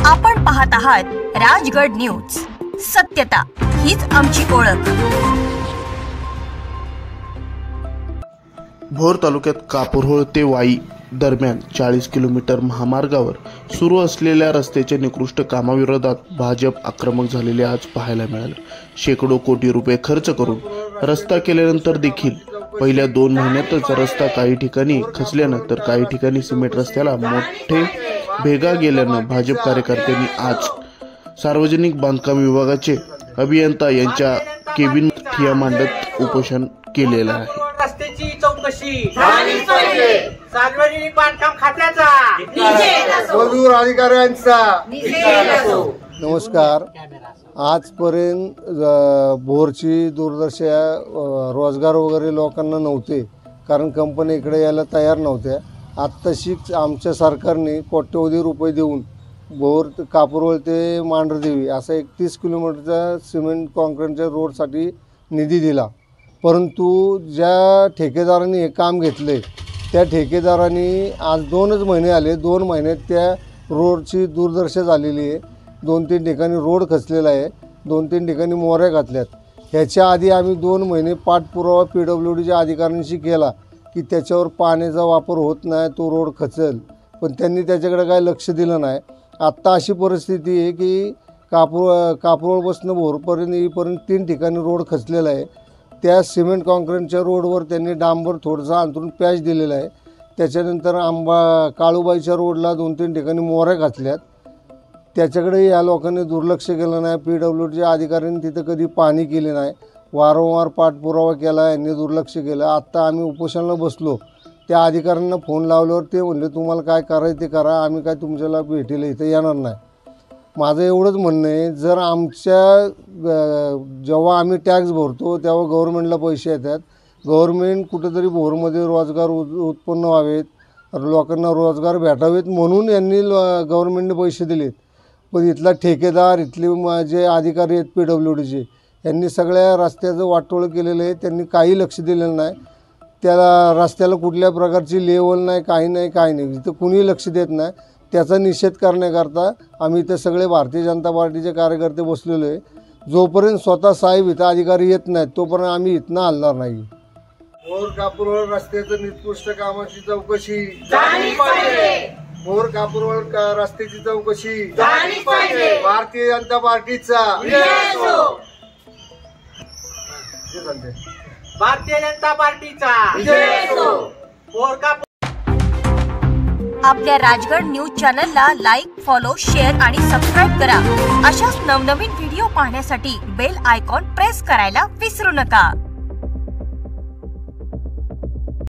आपण पाहत आहात राजगड न्यूज। सत्यता हीच आमची ओळख। भोर तालुक्यात कापूरहोळ ते वाई दरम्यान 40 किलोमीटर महामार्गावर सुरू असलेल्या रस्त्याच्या निकृष्ट कामाविरोधात भाजप आक्रमक झालेले आज पाहायला मिळाले। शेकडो कोटी रुपये खर्च करून रस्ता केल्यानंतर देखील पहिल्या 2 महिन्यातच रस्ता काही ठिकाणी खचल्यानं तर काही ठिकाणी सिमेंट रस्त्याला मोठे भेगा गेल्यानं भाजप कार्यकर्त्यांनी आज सार्वजनिक बांधकाम विभागाचे अभियंता यांच्या केबिन ठिय्या मांडत उपोषण केलेलं आहे। रस्त्याची चौकशी झाली पाहिजे, सार्वजनिक बांधकाम खात्याचा निषेध असो, मजूर अधिकाऱ्यांचा निषेध असो। नमस्कार। आजपर्यंत भोरची दूरदर्शा रोजगार वगैरे लोकांना नव्हते, कारण कंपनी इकडे यायला तयार नव्हत्या। आत्ताशीच आमच्या सरकारने कोट्यवधी रुपये देऊन भोर कापूरहोळ ते मांढरदेवी असा 31 किलोमीटरचा सिमेंट कॉन्क्रीटच्या रोडसाठी निधी दिला, परंतु ज्या ठेकेदारांनी हे काम घेतले त्या ठेकेदारांनी आज 2च महिने आले, 2 महिन्यात त्या रोडची दुर्दशा झालेली आहे। 2-3 ठिकाणी रोड खचलेला आहे, 2-3 ठिकाणी मोऱ्या घातल्यात। ह्याच्या आधी आम्ही 2 महिने पाठपुरावा PWDच्या अधिकाऱ्यांशी केला की त्याच्यावर पाण्याचा वापर होत नाही, तो रोड खचल, पण त्यांनी त्याच्याकडे काय लक्ष दिलं नाही। आत्ता अशी परिस्थिती आहे की कापूरहोळपासून भोरपर्यंत येईपर्यंत 3 ठिकाणी रोड खचलेला आहे। त्या सिमेंट कॉन्क्रीटच्या रोडवर त्यांनी डांबर थोडंसं अंतरून पॅच दिलेलं आहे। त्याच्यानंतर काळूबाईच्या रोडला 2-3 ठिकाणी मोऱ्या घातल्यात, त्याच्याकडे या लोकांनी दुर्लक्ष केलं नाही। PWDच्या अधिकाऱ्यांनी तिथं कधी पाणी केले नाही, वारंवार पाठपुरावा केला, यांनी दुर्लक्ष केलं। आत्ता आम्ही उपोषणाला बसलो, त्या अधिकाऱ्यांना फोन लावल्यावर ते म्हणले तुम्हाला काय करायचं ते करा, आम्ही काय तुमच्याला भेटीला इथं येणार नाही। माझं एवढंच म्हणणं आहे, जर आमच्या जेव्हा आम्ही टॅक्स भरतो तेव्हा गव्हर्नमेंटला पैसे येतात, गव्हर्नमेंट कुठेतरी भोरमध्ये रोजगार उत्पन्न व्हावेत, लोकांना रोजगार भेटावेत म्हणून यांनी गव्हर्नमेंटने पैसे दिलेत। पण इथला ठेकेदार, इथले जे अधिकारी आहेत PWDचे, यांनी सगळ्या रस्त्याचं वाटोळं केलेलं आहे, त्यांनी काही लक्ष दिलेलं नाही। त्याला रस्त्याला कुठल्या प्रकारची लेवल नाही, काही नाही, इथं कुणीही लक्ष देत नाही। त्याचा निषेध करण्याकरता आम्ही इथं सगळे भारतीय जनता पार्टीचे कार्यकर्ते बसलेलो आहे। जोपर्यंत स्वतः साहेब इथं अधिकारी येत नाहीत तोपर्यंत आम्ही इथनं हलणार नाही। भोर कापूरहोळ रस्त्याचं निकृष्ट कामाची चौकशी झाली पाहिजे, भोर कापूरहोळ रस्त्याची चौकशी झाली पाहिजे, भारतीय जनता पार्टीचा निषेध असो, भारतीय जनता पार्टीचा निषेध असो। भोर कापूर आपल्या राजगड न्यूज चॅनलला लाईक, फॉलो, शेअर आणि सबस्क्राइब करा। अशाच नवनवीन व्हिडिओ पाहण्यासाठी बेल आयकॉन प्रेस करायला विसरू नका।